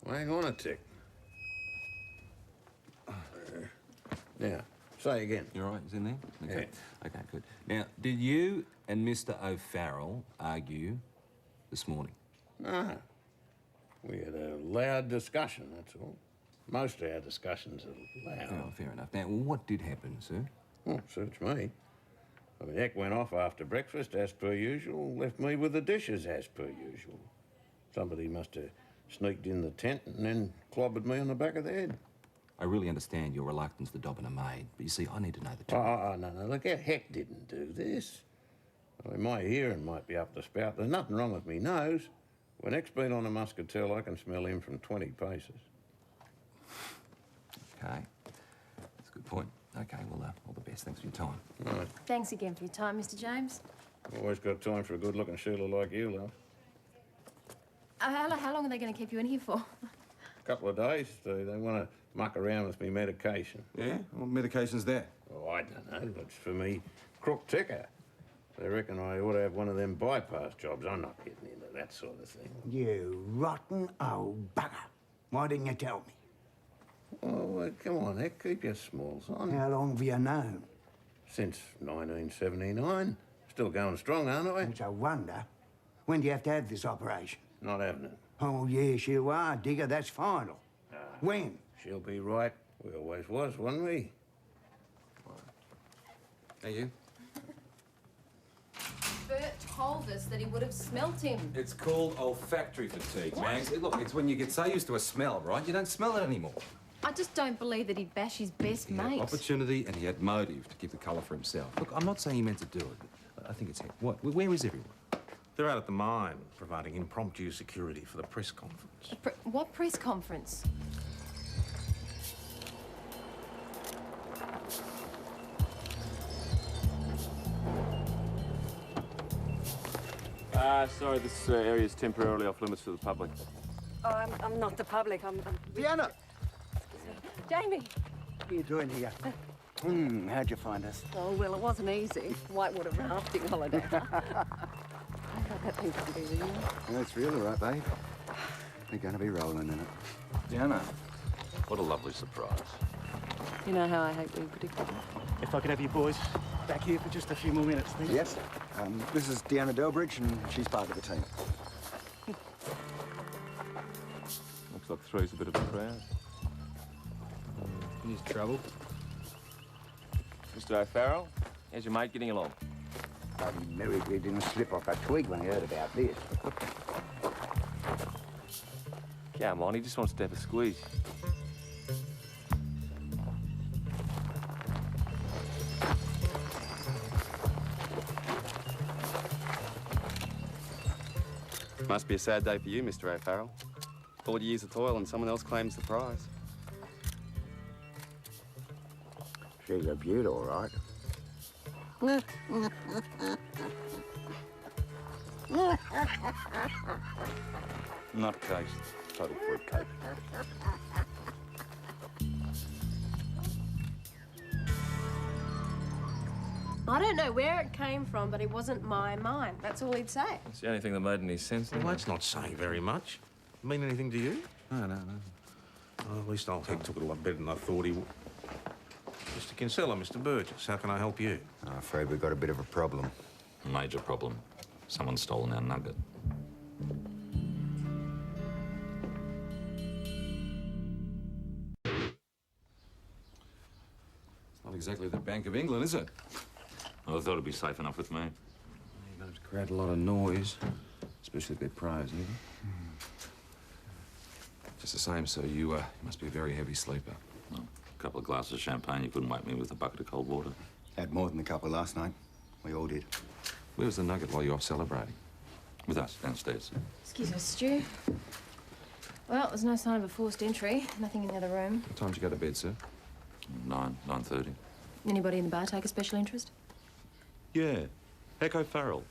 Hang on a tick. Now, say again. You all right? Is in there? Okay. Yeah. Okay, good. Now, did you and Mr. O'Farrell argue this morning? No. We had a loud discussion, that's all. Most of our discussions are loud. Oh, fair enough. Now, what did happen, sir? Well, suits me. I mean, Heck went off after breakfast, as per usual, left me with the dishes, as per usual. Somebody must have sneaked in the tent and then clobbered me on the back of the head. I really understand your reluctance to dob in a maid, but you see, I need to know the truth. No, look, Heck didn't do this. I mean, my hearing might be up the spout. There's nothing wrong with me nose. When Heck's been on a muscatel, I can smell him from 20 paces. Okay. That's a good point. Okay, well, all the best. Thanks for your time. Right. Thanks again for your time, Mr. James. Always got time for a good-looking Sheila like you, love. How long are they going to keep you in here for? A couple of days. They want to muck around with me medication. Yeah? What medication's that? Oh, I don't know. It's for me crook ticker. They reckon I ought to have one of them bypass jobs. I'm not getting into that sort of thing. You rotten old bugger. Why didn't you tell me? Oh, come on, Heck. Keep your smalls on. How long have you known? Since 1979. Still going strong, aren't I? It's a wonder. When do you have to have this operation? Not having it. Oh, yes, you are, Digger. That's final. When? She'll be right. We always was, wasn't we? Hey, you? Bert told us that he would have smelt him. It's called olfactory fatigue, Mags. Look, it's when you get so used to a smell, right? You don't smell it anymore. I just don't believe that he'd bash his best He had mate. opportunity and he had motive to keep the colour for himself. Look, I'm not saying he meant to do it, but I think it's... What? Where is everyone? They're out at the mine, providing impromptu security for the press conference. What press conference? Sorry, this area is temporarily off limits to the public. Oh, I'm not the public. I'm Fiona! Jamie. What are you doing here? How'd you find us? Oh, well, it wasn't easy. Whitewater rafting holiday. I got that thing from you. That's really right, babe. We're going to be rolling in it. Diana. What a lovely surprise. You know how I hate being predictable. If I could have you boys back here for just a few more minutes, please. Yes. This is Deanna Delbridge, and she's part of the team. Looks like three's a bit of a crowd. He's trouble. Mr. O'Farrell, how's your mate getting along? Bloody miracle he didn't slip off a twig when he heard about this. Come on, he just wants to have a squeeze. Must be a sad day for you, Mr. O'Farrell. 40 years of toil and someone else claims the prize. She's a beaut, all right. Nutcase. Total fruitcake. I don't know where it came from, but it wasn't my mine. That's all he'd say. It's the only thing that made any sense. Well, that's not saying very much. Mean anything to you? No. Well, at least old Heck took it a lot better than I thought he would. Mr. Kinsella, Mr. Burgess, how can I help you? I'm afraid we've got a bit of a problem. Major problem. Someone's stolen our nugget. It's not exactly the Bank of England, is it? Well, I thought it'd be safe enough with me. You're going to create a lot of noise, especially if they're pros, you know? Just the same, sir, you must be a very heavy sleeper. Well, a couple of glasses of champagne, you couldn't wake me with a bucket of cold water. Had more than a couple last night. We all did. Where was the nugget while you were off celebrating? With us, downstairs. Excuse me, Stu. Well, there's no sign of a forced entry. Nothing in the other room. What time did you go to bed, sir? 9:30. Anybody in the bar take a special interest? Yeah. Heck O'Farrell.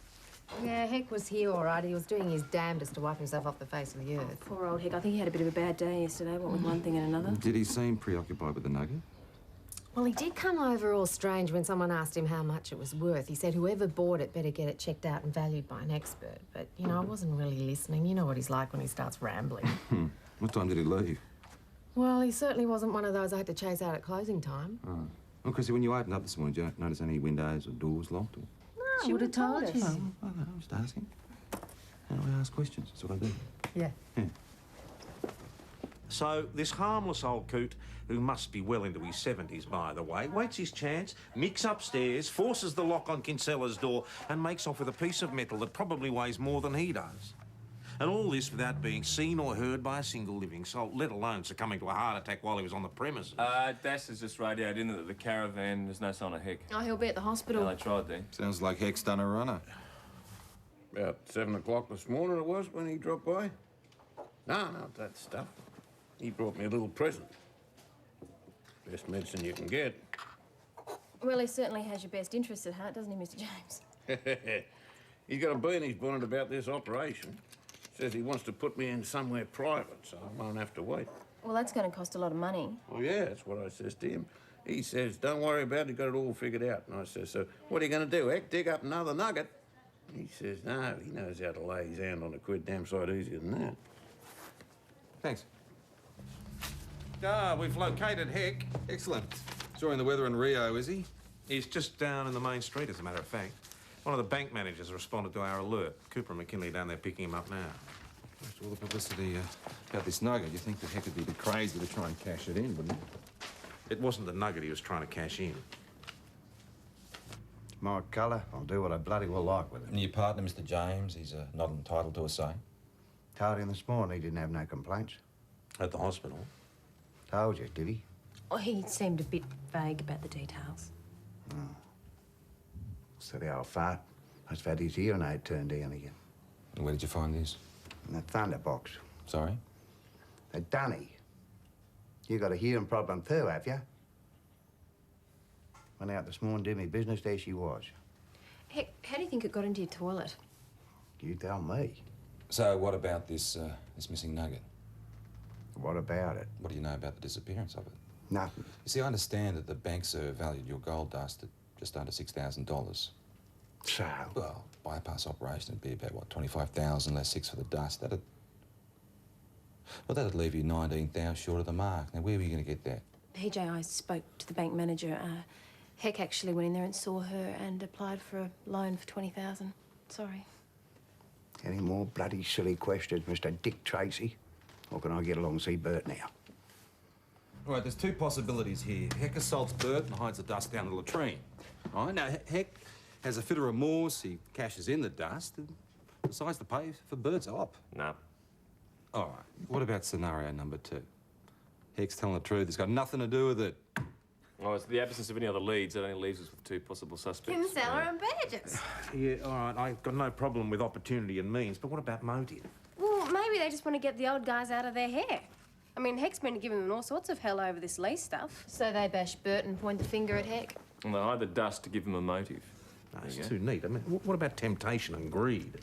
Yeah, Heck was here all right. He was doing his damnedest to wipe himself off the face of the earth. Poor old Heck. I think he had a bit of a bad day yesterday, what with one thing and another. Did he seem preoccupied with the nugget? Well, he did come over all strange when someone asked him how much it was worth. He said whoever bought it better get it checked out and valued by an expert. But, you know, I wasn't really listening. You know what he's like when he starts rambling. What time did he leave? Well, he certainly wasn't one of those I had to chase out at closing time. Oh. Well, Chrissy, when you opened up this morning, did you notice any windows or doors locked? Or... She would have told us. Oh, I don't know, I'm just asking. How do I ask questions? That's what I do. Yeah. So, this harmless old coot, who must be well into his 70s, by the way, waits his chance, nicks upstairs, forces the lock on Kinsella's door, and makes off with a piece of metal that probably weighs more than he does. And all this without being seen or heard by a single living soul, let alone succumbing to a heart attack while he was on the premises. Dash has just radioed in that the caravan, there's no sign of Heck. Oh, he'll be at the hospital. Well, they tried there. Sounds like Heck's done a runner. About 7 o'clock this morning it was when he dropped by. No, not that stuff. He brought me a little present. Best medicine you can get. Well, he certainly has your best interests at heart, doesn't he, Mr. James? He's got a bee in his bonnet about this operation. Says he wants to put me in somewhere private, so I won't have to wait. Well, that's going to cost a lot of money. Oh, yeah, that's what I says to him. He says, don't worry about it, he's got it all figured out. And I says, so what are you going to do, Heck? Dig up another nugget? He says, no, he knows how to lay his hand on a quid damn sight easier than that. Thanks. Ah, we've located Heck. Excellent. Enjoying the weather in Rio, is he? He's just down in the main street, as a matter of fact. One of the bank managers responded to our alert. Cooper and McKinley down there picking him up now. After all the publicity about this nugget, you think that Heck would be a bit crazy to try and cash it in, wouldn't it? It wasn't the nugget he was trying to cash in. It's my colour. I'll do what I bloody well like with it. And your partner, Mr. James, he's not entitled to a say. Told him this morning he didn't have no complaints. At the hospital. Told you, did he? Oh, he seemed a bit vague about the details. So the old fart must have had his hearing aid turned down again. And where did you find this? In the thunderbox. Sorry? Hey, Dunny, you got a hearing problem too, have you? Went out this morning, did me business, there she was. Heck, how do you think it got into your toilet? You tell me. So what about this missing nugget? What about it? What do you know about the disappearance of it? Nothing. You see, I understand that the bank, sir, valued your gold dust at just under $6,000. So? Well, bypass operation would be about, what, 25,000 less 6 for the dust. That'd leave you 19,000 short of the mark. Now, where were you going to get that? PJ, I spoke to the bank manager. Heck actually went in there and saw her and applied for a loan for 20,000. Sorry. Any more bloody silly questions, Mr. Dick Tracy? Or can I get along and see Bert now? All right, there's two possibilities here. Heck assaults Bert and hides the dust down the latrine. All right, now, Heck has a fit of remorse. He cashes in the dust and decides to pay for Bert's op. No. All right, what about scenario number 2? Heck's telling the truth. It's got nothing to do with it. Oh, it's the absence of any other leads. That only leaves us with 2 possible suspects. Kinsella and Burgess. Yeah, all right, I've got no problem with opportunity and means, but what about motive? Well, maybe they just want to get the old guys out of their hair. I mean, Heck's been giving them all sorts of hell over this lease stuff. So they bash Bert and point the finger at Heck. And they hide the dust to give them a motive. No, it's too neat. I mean, what about temptation and greed?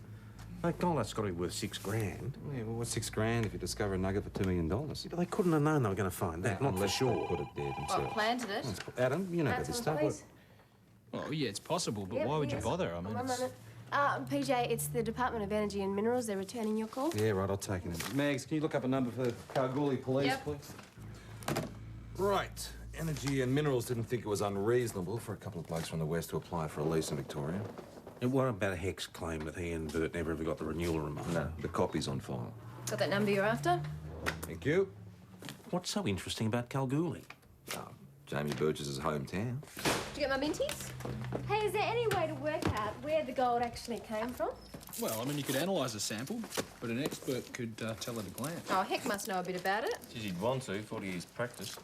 That gold that's got to be worth $6,000. Yeah, well, what's 6 grand if you discover a nugget for $2 million? Yeah, but they couldn't have known they were going to find that, not for sure. Put it there themselves. Well, planted it. Adam, you know about this stuff. Please. Oh, yeah, it's possible, but why would you bother? I mean, One moment. PJ, it's the Department of Energy and Minerals. They're returning your call. Yeah, right, I'll take it. Mags, can you look up a number for Kalgoorlie Police, Yep. please? Right. Energy and Minerals didn't think it was unreasonable for a couple of blokes from the West to apply for a lease in Victoria. And what about Heck's claim that he and Bert never ever got the renewal remote? No, the copy's on file. Got that number you're after? Thank you. What's so interesting about Kalgoorlie? Jamie Burgess' hometown. Did you get my minties? Hey, is there any way to work out where the gold actually came from? well, I mean, you could analyse a sample, but an expert could tell at a glance. Oh, Heck must know a bit about it. Geez, he'd want to, 40 years practice.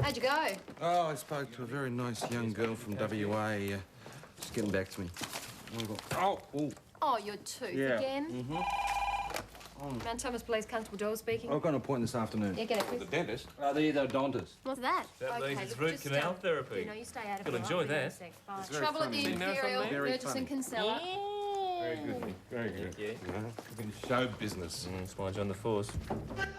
How'd you go? Oh, I spoke to a very nice young girl from WA. She's getting back to me. Oh, Oh, your tooth again? Mount Thomas Police Constable Joel speaking. I've got an appointment this afternoon. Yeah, get it quick. The dentist? The odontist. What's that? That leaves look, its root just, canal therapy. You know, you stay out of You'll it. enjoy I'll be in a that. sec. Bye. It's very Trouble funny. at the See Marathon Imperial, Man? Very Burgess funny. and Kinsella. Very good. Very good. Yeah. Show business. That's why I joined the force.